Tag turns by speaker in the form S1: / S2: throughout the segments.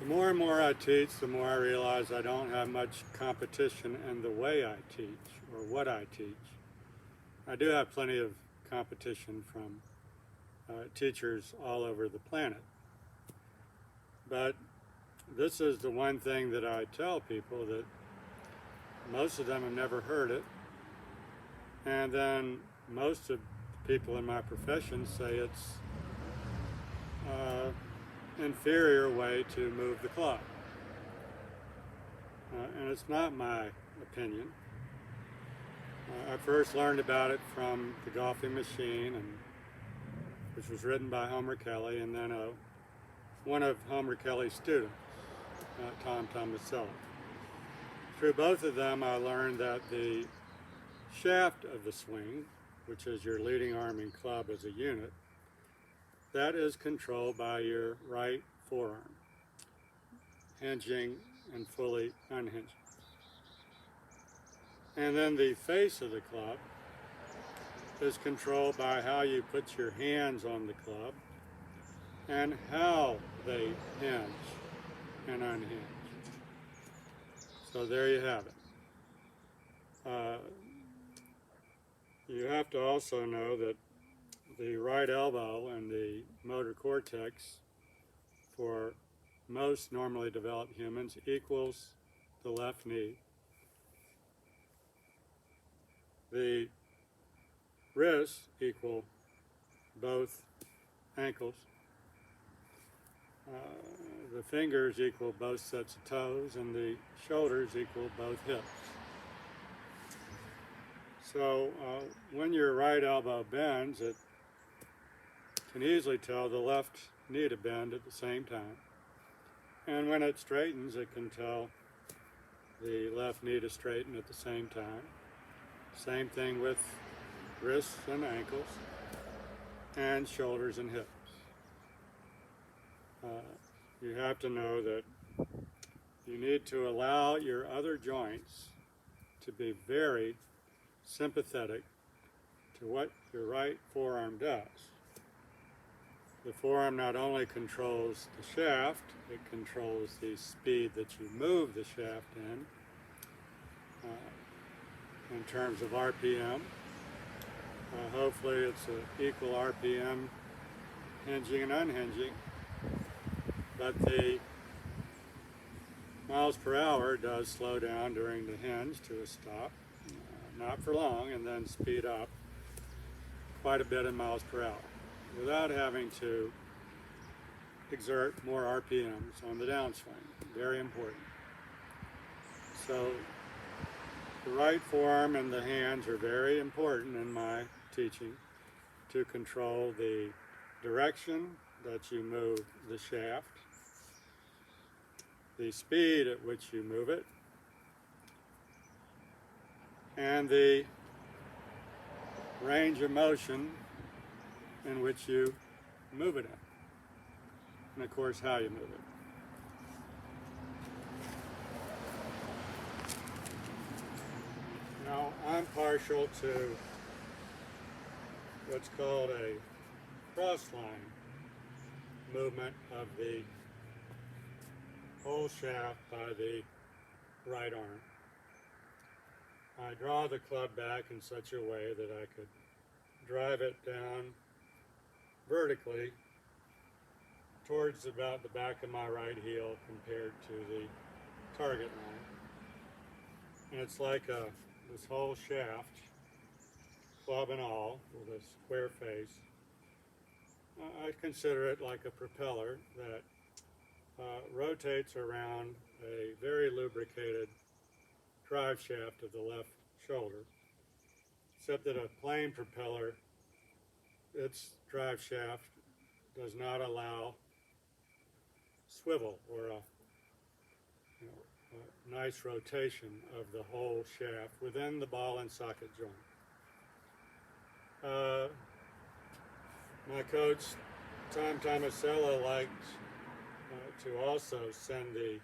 S1: The more and more I teach, the more I realize I don't have much competition in the way I teach or what I teach. I do have plenty of competition from teachers all over the planet. But this is the one thing that I tell people, that most of them have never heard it. And then most of the people in my profession say it's inferior way to move the club. And it's not my opinion. I first learned about it from The Golfing Machine, which was written by Homer Kelly, and then one of Homer Kelly's students, Tom Tomasello. Through both of them, I learned that the shaft of the swing, which is your leading arm and club as a unit, that is controlled by your right forearm, hinging and fully unhinging. And then the face of the club is controlled by how you put your hands on the club and how they hinge and unhinge. So there you have it. You have to also know that the right elbow and the motor cortex for most normally developed humans equals the left knee. The wrists equal both ankles. The fingers equal both sets of toes, and the shoulders equal both hips. So when your right elbow bends, it can easily tell the left knee to bend at the same time. And when it straightens, it can tell the left knee to straighten at the same time. Same thing with wrists and ankles, and shoulders and hips. You have to know that you need to allow your other joints to be very sympathetic to what your right forearm does. The forearm not only controls the shaft, it controls the speed that you move the shaft in terms of RPM. Hopefully it's an equal RPM hinging and unhinging, but the miles per hour does slow down during the hinge to a stop, not for long, and then speed up quite a bit in miles per hour without having to exert more RPMs on the downswing. Very important. So the right forearm and the hands are very important in my teaching to control the direction that you move the shaft, the speed at which you move it, and the range of motion in which you move it in, and of course how you move it. Now, I'm partial to what's called a cross-line movement of the whole shaft by the right arm. I draw the club back in such a way that I could drive it down vertically towards about the back of my right heel compared to the target line. And it's like this whole shaft, club and all, with a square face. I consider it like a propeller that rotates around a very lubricated drive shaft of the left shoulder, except that a plain propeller, its drive shaft does not allow swivel or a nice rotation of the whole shaft within the ball and socket joint. My coach, Tom Tomasello, liked to also send the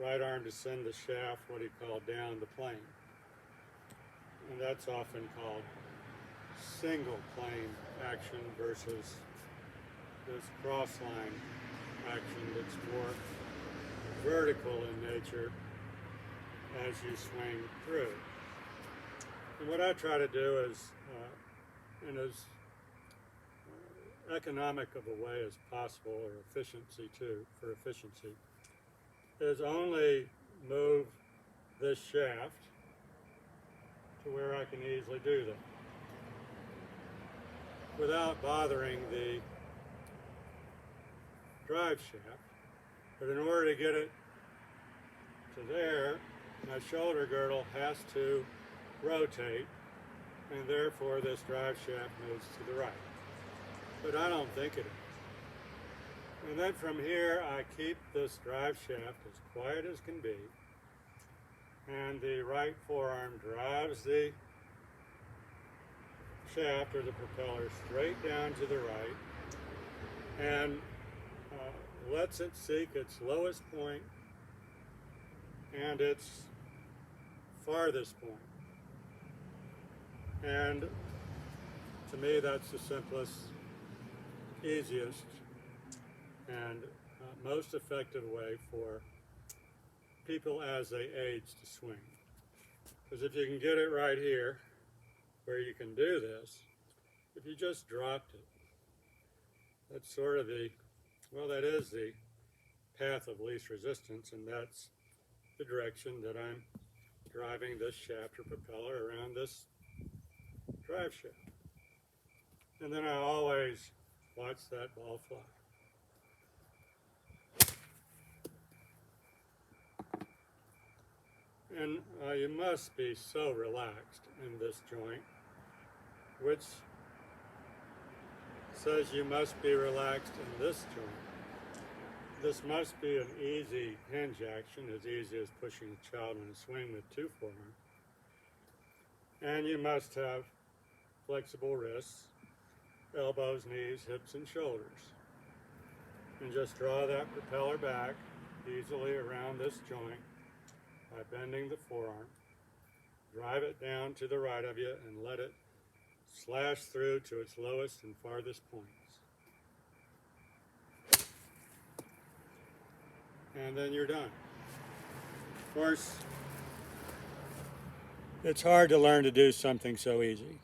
S1: right arm to send the shaft, what he called, down the plane. And that's often called single plane action versus this cross line action that's more vertical in nature as you swing through. And what I try to do is, in as economic of a way as possible, or efficiency too, for efficiency, is only move this shaft to where I can easily do that without bothering the drive shaft. But in order to get it to there, my shoulder girdle has to rotate, and therefore this drive shaft moves to the right. But I don't think it is. And then from here, I keep this drive shaft as quiet as can be, and the right forearm drives the shaft or the propeller straight down to the right, and lets it seek its lowest point and its farthest point. And to me, that's the simplest, easiest, and most effective way for people as they age to swing. Because if you can get it right here, where you can do this, if you just dropped it, that's sort of the, well, that is the path of least resistance, and that's the direction that I'm driving this shaft or propeller around this drive shaft. And then I always watch that ball fly. And you must be so relaxed in this joint, which says you must be relaxed in this joint. This must be an easy hinge action, as easy as pushing a child in a swing with two forearms. And you must have flexible wrists, elbows, knees, hips, and shoulders. And just draw that propeller back easily around this joint by bending the forearm. Drive it down to the right of you and let it slash through to its lowest and farthest points. And then you're done. Of course, it's hard to learn to do something so easy.